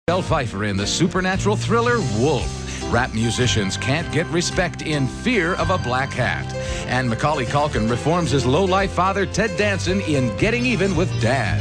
Michelle Pfeiffer in the supernatural thriller Wolf. Rap musicians can't get respect in fear of a black hat. And Macaulay Culkin reforms his low-life father Ted Danson in Getting Even with Dad.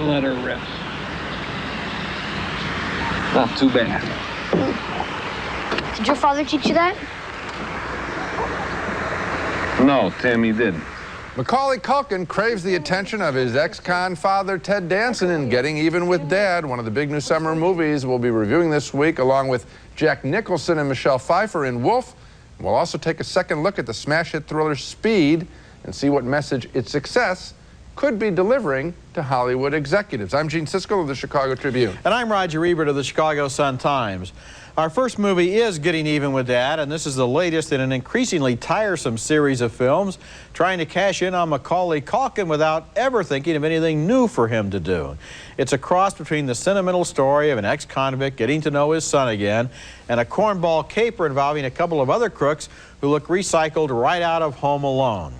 Let her rip. Not too bad. Did your father teach you that? No, Tim, he didn't. Macaulay Culkin craves the attention of his ex-con father, Ted Danson, in Getting Even with Dad, one of the big new summer movies we'll be reviewing this week, along with Jack Nicholson and Michelle Pfeiffer in Wolf. We'll also take a second look at the smash hit thriller Speed and see what message its success could be delivering to Hollywood executives. I'm Gene Siske of the Chicago Tribune. And I'm Roger Ebert of the Chicago Sun-Times. Our first movie is Getting Even with Dad, and this is the latest in an increasingly tiresome series of films trying to cash in on Macaulay Culkin without ever thinking of anything new for him to do. It's a cross between the sentimental story of an ex-convict getting to know his son again and a cornball caper involving a couple of other crooks who look recycled right out of Home Alone.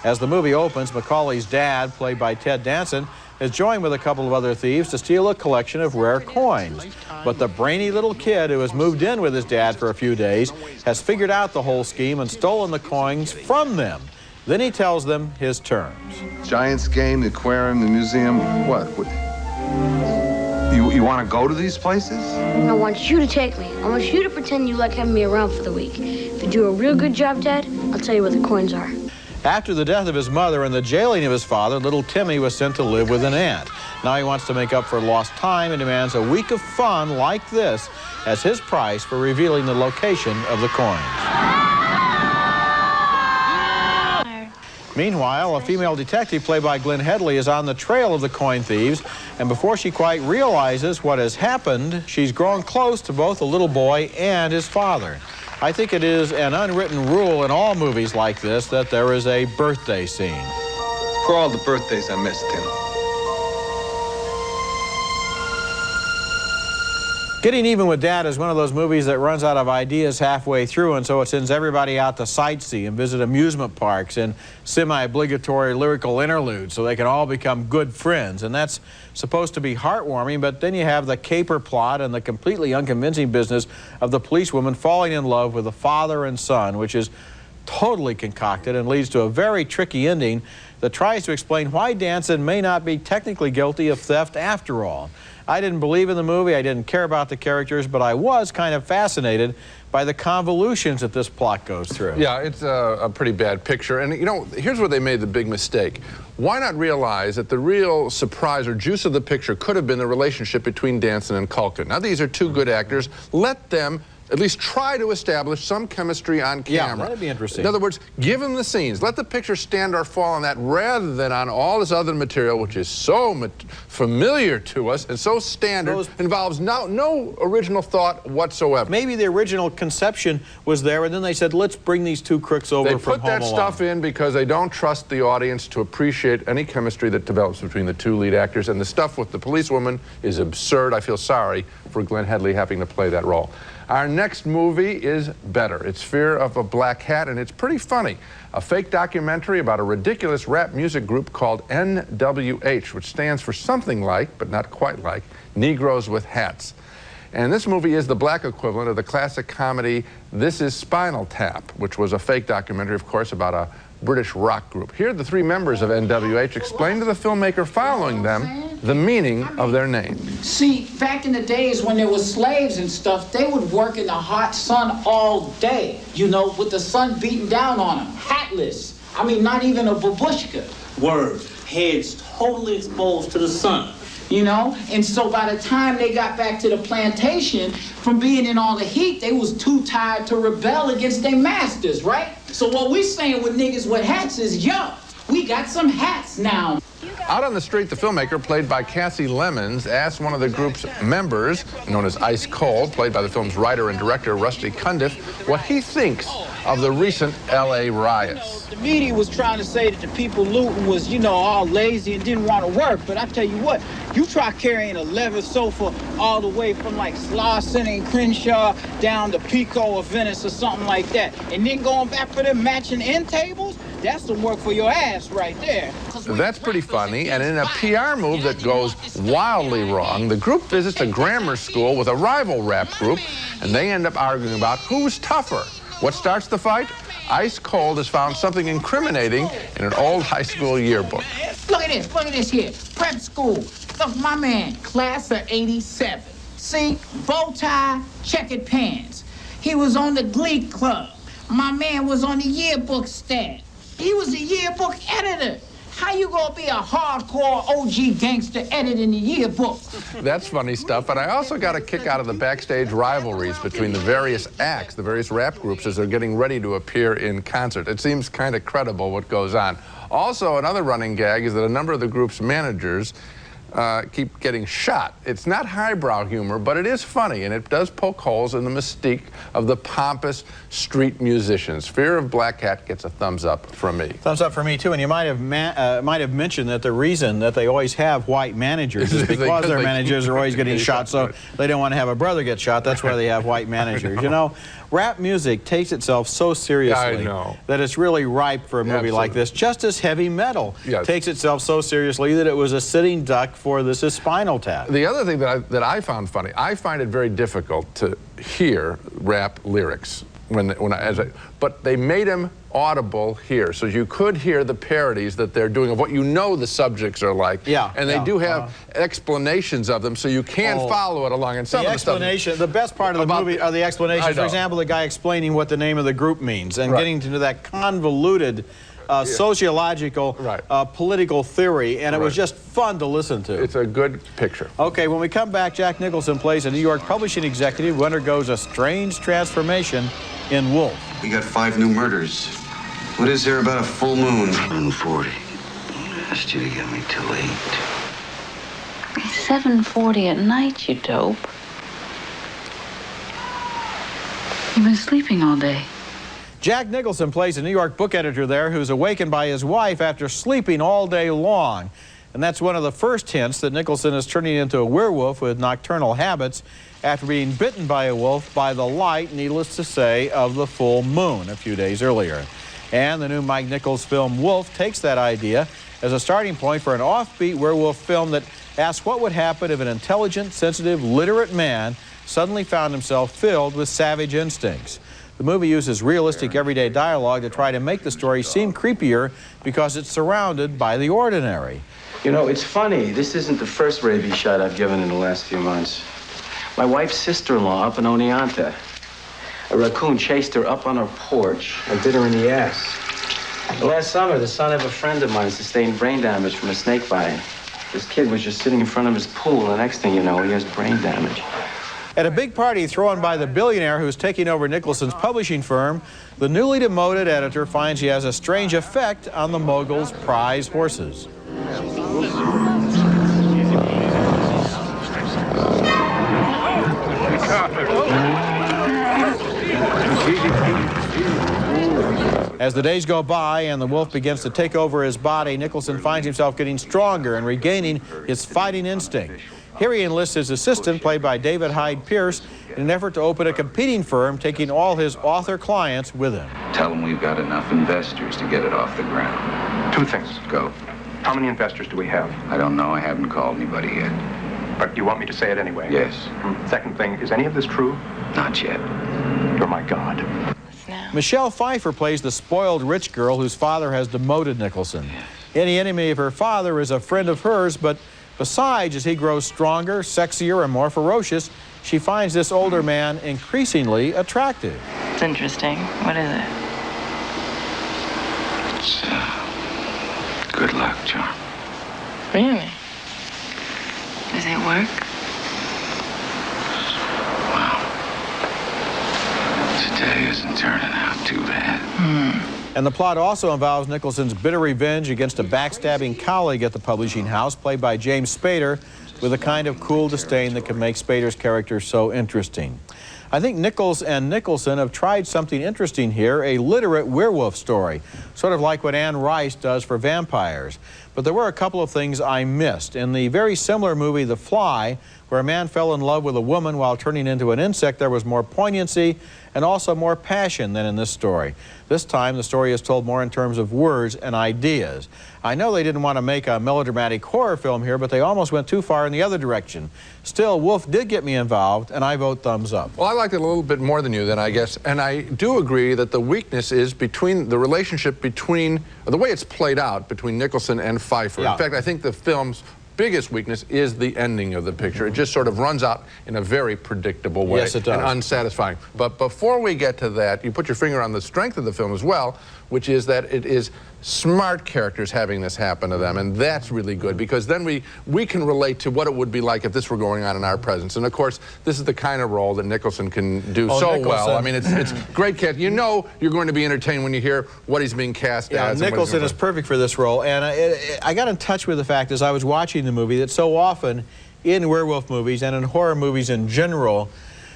As the movie opens, Macaulay's dad, played by Ted Danson, is joined with a couple of other thieves to steal a collection of rare coins. But the brainy little kid who has moved in with his dad for a few days has figured out the whole scheme and stolen the coins from them. Then he tells them his terms. Giants game, the aquarium, the museum, what? You want to go to these places? I want you to take me. I want you to pretend you like having me around for the week. If you do a real good job, Dad, I'll tell you where the coins are. After the death of his mother and the jailing of his father, little Timmy was sent to live with an aunt. Now he wants to make up for lost time and demands a week of fun like this as his price for revealing the location of the coins. Meanwhile, a female detective played by Glenn Headley is on the trail of the coin thieves, and before she quite realizes what has happened, she's grown close to both the little boy and his father. I think it is an unwritten rule in all movies like this that there is a birthday scene. For all the birthdays I missed, Tim. Getting Even with Dad is one of those movies that runs out of ideas halfway through, and so it sends everybody out to sightsee and visit amusement parks and semi-obligatory lyrical interludes so they can all become good friends. And that's supposed to be heartwarming, but then you have the caper plot and the completely unconvincing business of the policewoman falling in love with the father and son, which is totally concocted and leads to a very tricky ending that tries to explain why Danson may not be technically guilty of theft after all. I didn't believe in the movie, I didn't care about the characters, but I was kind of fascinated by the convolutions that this plot goes through. Yeah, it's a pretty bad picture. And, you know, here's where they made the big mistake. Why not realize that the real surprise or juice of the picture could have been the relationship between Danson and Culkin? Now, these are two good actors. Let them at least try to establish some chemistry on camera. Yeah, that'd be interesting. In other words, give them the scenes. Let the picture stand or fall on that rather than on all this other material, which is so familiar to us and so standard, involves no original thought whatsoever. Maybe the original conception was there, and then they said, let's bring these two crooks over from Home Alone. They put that stuff in because they don't trust the audience to appreciate any chemistry that develops between the two lead actors, and the stuff with the policewoman is absurd. I feel sorry for Glenn Headley having to play that role. Our next movie is better. It's Fear of a Black Hat, and it's pretty funny. A fake documentary about a ridiculous rap music group called NWH, which stands for something like, but not quite like, Negroes with Hats. And this movie is the black equivalent of the classic comedy This Is Spinal Tap, which was a fake documentary, of course, about a British rock group. Here, the three members of NWH explain to the filmmaker following them the meaning of their name. See, back in the days when there were slaves and stuff, they would work in the hot sun all day, you know, with the sun beating down on them, hatless. I mean, not even a babushka. Word, heads totally exposed to the sun. you know? And so by the time they got back to the plantation, from being in all the heat, they was too tired to rebel against their masters, right? So what we saying with niggas with hats is, yo, we got some hats now. Out on the street, the filmmaker, played by Cassie Lemons, asked one of the group's members, known as Ice Cold, played by the film's writer and director Rusty Cundiff, what he thinks of the recent L.A. riots. The media was trying to say that the people looting was, you know, all lazy and didn't want to work. But I tell you what, you try carrying a leather sofa all the way from like Slauson and Crenshaw down to Pico or Venice or something like that, and then going back for them matching end tables, that's some work for your ass right there. That's pretty funny, and in a PR move that goes wildly wrong, the group visits a grammar school with a rival rap group, and they end up arguing about who's tougher. What starts the fight? Ice Cold has found something incriminating in an old high school yearbook. Look at this here, prep school. Look, my man, class of '87. See, bow tie, checkered pants. He was on the Glee Club. My man was on the yearbook staff. He was a yearbook editor. How you gonna be a hardcore OG gangster editing the yearbook? That's funny stuff, but I also got a kick out of the backstage rivalries between the various acts, the various rap groups, as they're getting ready to appear in concert. It seems kind of credible what goes on. Also, another running gag is that a number of the group's managers keep getting shot. It's not highbrow humor, but it is funny, and it does poke holes in the mystique of the pompous street musicians. Fear of Black Hat gets a thumbs up from me. Thumbs up for me, too. And you might have mentioned that the reason that they always have white managers is because their managers are always getting shot, so they don't want to have a brother get shot. That's why they have white managers. You know, rap music takes itself so seriously that it's really ripe for a movie like this, just as heavy metal takes itself so seriously that it was a sitting duck for This Is Spinal Tap. The other thing that I found funny, I find it very difficult to hear rap lyrics but they made them audible here, so you could hear the parodies that they're doing of what you know the subjects are like. And they do have explanations of them, so you can follow it along. And some of the explanation, the best part of the movie are the explanations. For example, the guy explaining what the name of the group means and getting into that convoluted sociological, political theory, and it was just fun to listen to. It's a good picture. Okay, when we come back, Jack Nicholson plays a New York publishing executive who undergoes a strange transformation in Wolf. We got 5 new murders. What is there about a full moon? 7:40. Asked you to get me till 8. 7:40 at night, you dope. You've been sleeping all day. Jack Nicholson plays a New York book editor there who's awakened by his wife after sleeping all day long. And that's one of the first hints that Nicholson is turning into a werewolf with nocturnal habits after being bitten by a wolf by the light, needless to say, of the full moon a few days earlier. And the new Mike Nichols film Wolf takes that idea as a starting point for an offbeat werewolf film that asks what would happen if an intelligent, sensitive, literate man suddenly found himself filled with savage instincts. The movie uses realistic everyday dialogue to try to make the story seem creepier because it's surrounded by the ordinary. You know, it's funny. This isn't the first rabies shot I've given in the last few months. My wife's sister-in-law up in Oneonta. A raccoon chased her up on her porch and bit her in the ass. Last summer, the son of a friend of mine sustained brain damage from a snake bite. This kid was just sitting in front of his pool, and the next thing you know, he has brain damage. At a big party thrown by the billionaire who's taking over Nicholson's publishing firm, the newly demoted editor finds he has a strange effect on the mogul's prize horses. As the days go by and the wolf begins to take over his body, Nicholson finds himself getting stronger and regaining his fighting instinct. Here he enlists his assistant, played by David Hyde Pierce, in an effort to open a competing firm, taking all his author clients with him. Tell him we've got enough investors to get it off the ground. 2 things. Go. How many investors do we have? I don't know. I haven't called anybody yet. But you want me to say it anyway? Yes. Second thing, is any of this true? Not yet. You're my God. Michelle Pfeiffer plays the spoiled rich girl whose father has demoted Nicholson. Any enemy of her father is a friend of hers, but besides, as he grows stronger, sexier, and more ferocious, she finds this older man increasingly attractive. It's interesting. What is it? It's good luck, John. Really? work? Wow. Today isn't turning out too bad. And the plot also involves Nicholson's bitter revenge against a backstabbing colleague at the publishing house, played by James Spader, with a kind of cool disdain that can make Spader's character so interesting. I think Nichols and Nicholson have tried something interesting here, a literate werewolf story, sort of like what Anne Rice does for vampires. But there were a couple of things I missed. In the very similar movie, The Fly, where a man fell in love with a woman while turning into an insect, there was more poignancy and also more passion than in this story. This time, the story is told more in terms of words and ideas. I know they didn't want to make a melodramatic horror film here, but they almost went too far in the other direction. Still, Wolf did get me involved, and I vote thumbs up. Well, I liked it a little bit more than you then, I guess. And I do agree that the weakness is between the relationship between, the way it's played out between Nicholson and Pfeiffer. Yeah. In fact, I think the film's biggest weakness is the ending of the picture. It just sort of runs out in a very predictable way. Yes, it does. And unsatisfying. But before we get to that, you put your finger on the strength of the film as well, which is that it is smart characters having this happen to them, and that's really good, because then we can relate to what it would be like if this were going on in our presence. And of course, this is the kind of role that Nicholson can do Nicholson. well. I mean, it's great cast. You know you're going to be entertained when you hear what he's being cast as. Nicholson is perfect for this role, and I got in touch with the fact as I was watching the movie that so often in werewolf movies and in horror movies in general,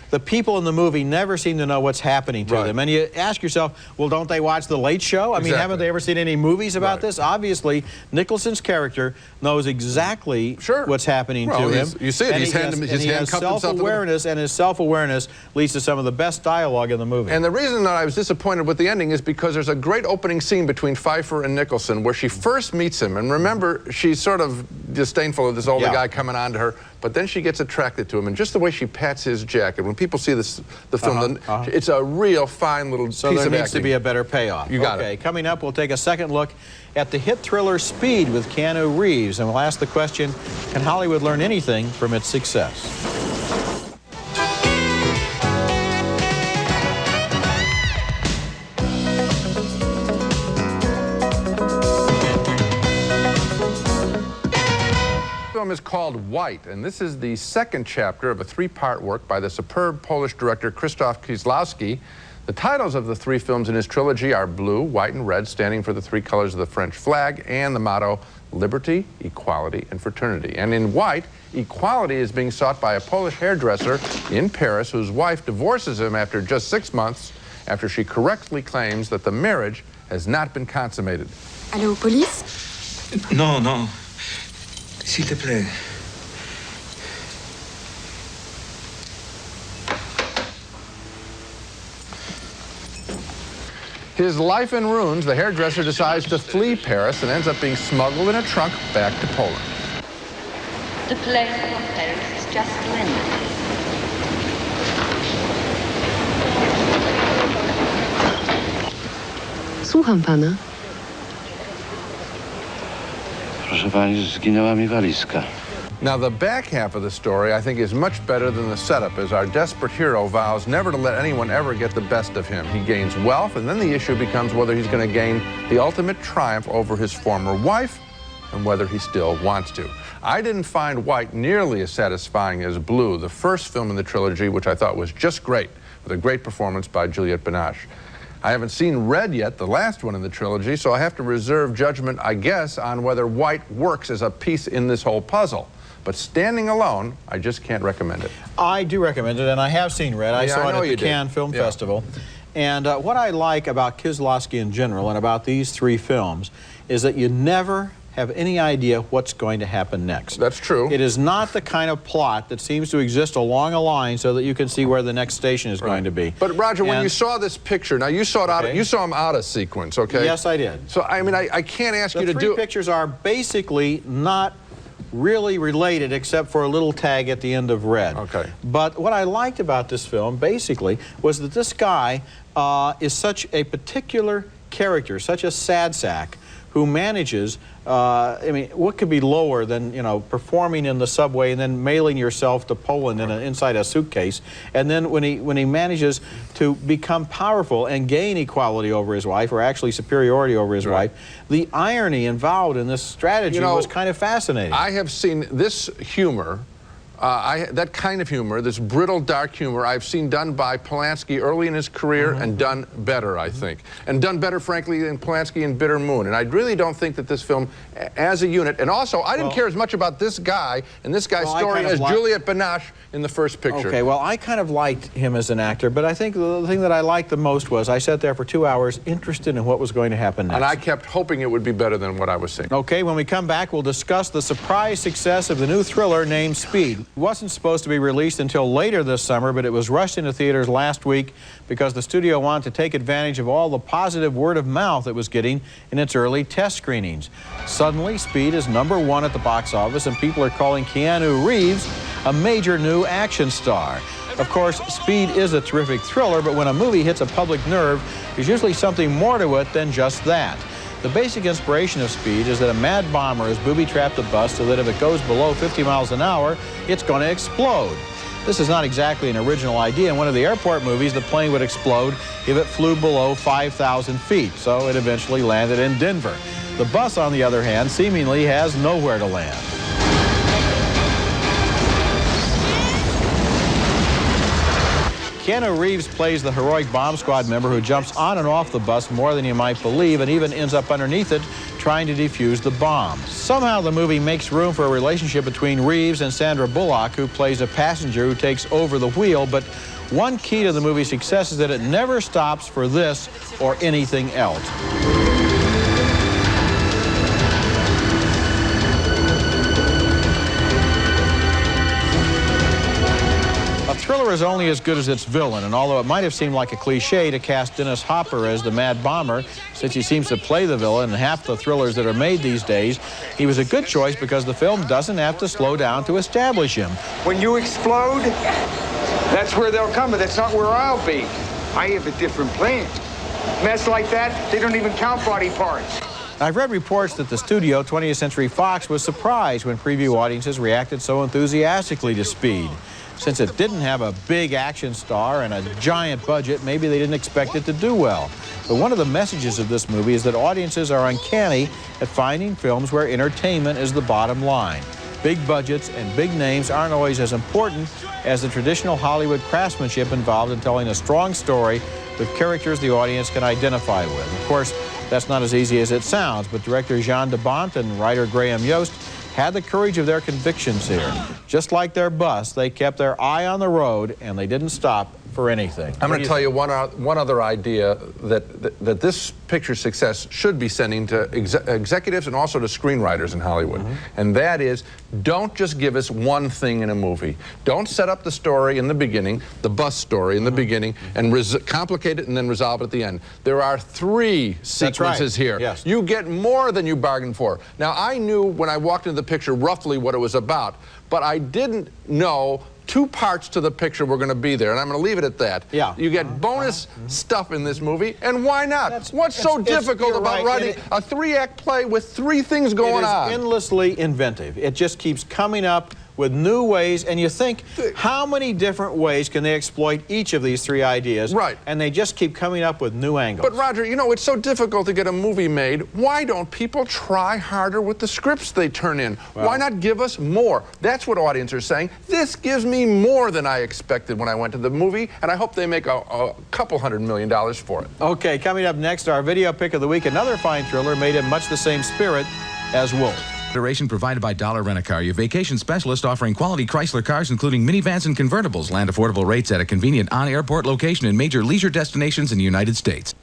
the people in the movie never seem to know what's happening to them. And you ask yourself, well, don't they watch The Late Show? I mean, haven't they ever seen any movies about this? Obviously, Nicholson's character knows exactly what's happening to him. You see it. He's handcuffed himself to self-awareness, and his self-awareness leads to some of the best dialogue in the movie. And the reason that I was disappointed with the ending is because there's a great opening scene between Pfeiffer and Nicholson where she first meets him. And remember, she's sort of disdainful of this older guy coming on to her. But then she gets attracted to him, and just the way she pats his jacket. When people see the film, it's a real fine little piece of acting. So there needs to be a better payoff. You got it. Okay, coming up, we'll take a second look at the hit thriller Speed with Keanu Reeves, and we'll ask the question, can Hollywood learn anything from its success? The film is called White, and this is the second chapter of a three-part work by the superb Polish director Krzysztof Kieślowski. The titles of the three films in his trilogy are Blue, White, and Red, standing for the three colors of the French flag, and the motto, Liberty, Equality, and Fraternity. And in White, equality is being sought by a Polish hairdresser in Paris whose wife divorces him after just 6 months after she correctly claims that the marriage has not been consummated. Allô, police? Non, non. S'il te plaît. His life in ruins, the hairdresser decides to flee Paris and ends up being smuggled in a trunk back to Poland. The place of Paris is just splendid. Słucham pana. Proszę pani, zginęła mi walizka. Now, the back half of the story, I think, is much better than the setup, as our desperate hero vows never to let anyone ever get the best of him. He gains wealth, and then the issue becomes whether he's going to gain the ultimate triumph over his former wife and whether he still wants to. I didn't find White nearly as satisfying as Blue, the first film in the trilogy, which I thought was just great, with a great performance by Juliette Binoche. I haven't seen Red yet, the last one in the trilogy, so I have to reserve judgment, I guess, on whether White works as a piece in this whole puzzle. But standing alone, I just can't recommend it. I do recommend it, and I have seen Red. I saw it at the Cannes Film Festival. And what I like about Kieślowski in general and about these three films is that you never have any idea what's going to happen next. That's true. It is not the kind of plot that seems to exist along a line so that you can see where the next station is going to be. But Roger, when you saw this picture, now you saw it you saw him out of sequence, okay? Yes, I did. So I mean, I can't ask you to do. The three pictures are basically not really related except for a little tag at the end of Red. Okay. But what I liked about this film basically was that this guy is such a particular character, such a sad sack, who manages, I mean, what could be lower than, you know, performing in the subway and then mailing yourself to Poland inside a suitcase, and then when he manages to become powerful and gain equality over his wife, or actually superiority over his wife, the irony involved in this strategy was kind of fascinating. I have seen this humor That kind of humor, this brittle, dark humor, I've seen done by Polanski early in his career and done better, I think. And done better, frankly, than Polanski in Bitter Moon. And I really don't think that this film, as a unit, and also, I didn't care as much about this guy and this guy's story as Juliette Binoche in the first picture. Okay, well, I kind of liked him as an actor, but I think the thing that I liked the most was I sat there for 2 hours interested in what was going to happen next. And I kept hoping it would be better than what I was seeing. Okay, when we come back, we'll discuss the surprise success of the new thriller named Speed. It wasn't supposed to be released until later this summer, but it was rushed into theaters last week because the studio wanted to take advantage of all the positive word of mouth it was getting in its early test screenings. Suddenly, Speed is #1 at the box office, and people are calling Keanu Reeves a major new action star. Of course, Speed is a terrific thriller, but when a movie hits a public nerve, there's usually something more to it than just that. The basic inspiration of Speed is that a mad bomber has booby-trapped a bus so that if it goes below 50 miles an hour, it's going to explode. This is not exactly an original idea. In one of the airport movies, the plane would explode if it flew below 5,000 feet, so it eventually landed in Denver. The bus, on the other hand, seemingly has nowhere to land. Keanu Reeves plays the heroic bomb squad member who jumps on and off the bus more than you might believe and even ends up underneath it trying to defuse the bomb. Somehow the movie makes room for a relationship between Reeves and Sandra Bullock, who plays a passenger who takes over the wheel, but one key to the movie's success is that it never stops for this or anything else. A thriller is only as good as its villain, and although it might have seemed like a cliche to cast Dennis Hopper as the Mad Bomber, since he seems to play the villain in half the thrillers that are made these days, he was a good choice because the film doesn't have to slow down to establish him. When you explode, that's where they'll come, but that's not where I'll be. I have a different plan. Mess like that, they don't even count body parts. I've read reports that the studio, 20th Century Fox, was surprised when preview audiences reacted so enthusiastically to Speed. Since it didn't have a big action star and a giant budget, maybe they didn't expect it to do well. But one of the messages of this movie is that audiences are uncanny at finding films where entertainment is the bottom line. Big budgets and big names aren't always as important as the traditional Hollywood craftsmanship involved in telling a strong story with characters the audience can identify with. Of course, that's not as easy as it sounds, but director Jean de Bont and writer Graham Yost had the courage of their convictions here. Just like their bus, they kept their eye on the road, and they didn't stop for anything. I'm going to tell you one other idea that this picture's success should be sending to executives and also to screenwriters in Hollywood. And that is, don't just give us one thing in a movie. Don't set up the story in the beginning, the bus story in the beginning, and complicate it and then resolve it at the end. There are 3 sequences here. Yes. You get more than you bargained for. Now, I knew when I walked into the picture roughly what it was about, but I didn't know 2 parts to the picture were going to be there, and I'm going to leave it at that. Yeah. You get bonus stuff in this movie, and why not? What's so difficult about writing a 3-act play with 3 things going on? It is endlessly inventive. It just keeps coming up with new ways, and you think, how many different ways can they exploit each of these 3 ideas? Right. And they just keep coming up with new angles. But Roger, you know, it's so difficult to get a movie made. Why don't people try harder with the scripts they turn in? Well, why not give us more? That's what audiences are saying. This gives me more than I expected when I went to the movie, and I hope they make a couple $100 million for it. Okay, coming up next, our video pick of the week, another fine thriller made in much the same spirit as Wolf. Consideration provided by Dollar Rent-A-Car, your vacation specialist offering quality Chrysler cars, including minivans and convertibles. Land affordable rates at a convenient on-airport location in major leisure destinations in the United States.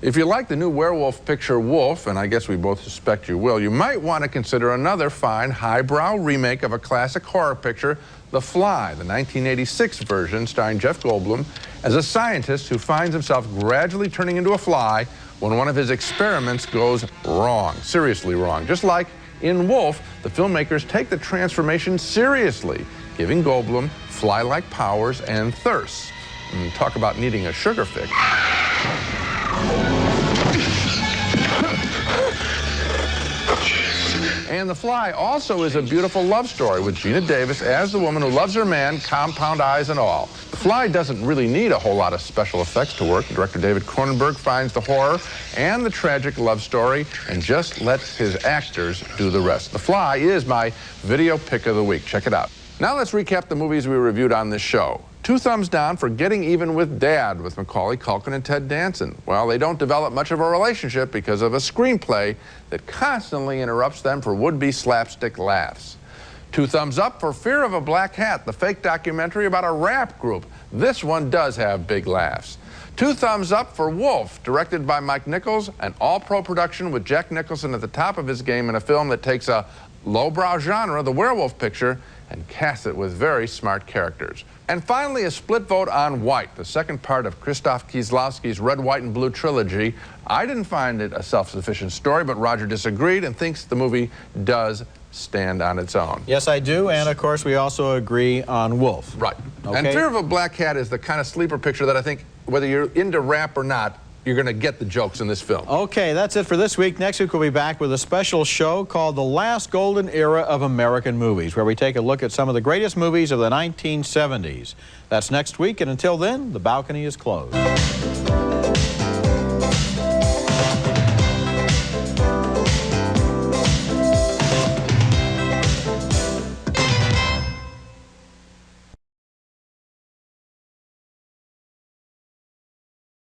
If you like the new werewolf picture Wolf, and I guess we both suspect you will, you might want to consider another fine, highbrow remake of a classic horror picture, The Fly, the 1986 version starring Jeff Goldblum as a scientist who finds himself gradually turning into a fly when one of his experiments goes wrong, seriously wrong. Just like in Wolf, the filmmakers take the transformation seriously, giving Goldblum fly-like powers and thirst. And talk about needing a sugar fix. And The Fly also is a beautiful love story with Geena Davis as the woman who loves her man, compound eyes and all. The Fly doesn't really need a whole lot of special effects to work. Director David Cronenberg finds the horror and the tragic love story and just lets his actors do the rest. The Fly is my video pick of the week. Check it out. Now let's recap the movies we reviewed on this show. 2 thumbs down for Getting Even with Dad with Macaulay Culkin and Ted Danson. Well, they don't develop much of a relationship because of a screenplay that constantly interrupts them for would-be slapstick laughs. 2 thumbs up for Fear of a Black Hat, the fake documentary about a rap group. This one does have big laughs. 2 thumbs up for Wolf, directed by Mike Nichols, an all-pro production with Jack Nicholson at the top of his game in a film that takes a lowbrow genre, the werewolf picture, and casts it with very smart characters. And finally, a split vote on White, the second part of Krzysztof Kieslowski's Red, White, and Blue trilogy. I didn't find it a self-sufficient story, but Roger disagreed and thinks the movie does stand on its own. Yes, I do, and of course we also agree on Wolf. Right. Okay. And Fear of a Black Hat is the kind of sleeper picture that I think, whether you're into rap or not, you're going to get the jokes in this film. Okay, that's it for this week. Next week we'll be back with a special show called The Last Golden Era of American Movies, where we take a look at some of the greatest movies of the 1970s. That's next week, and until then, the balcony is closed.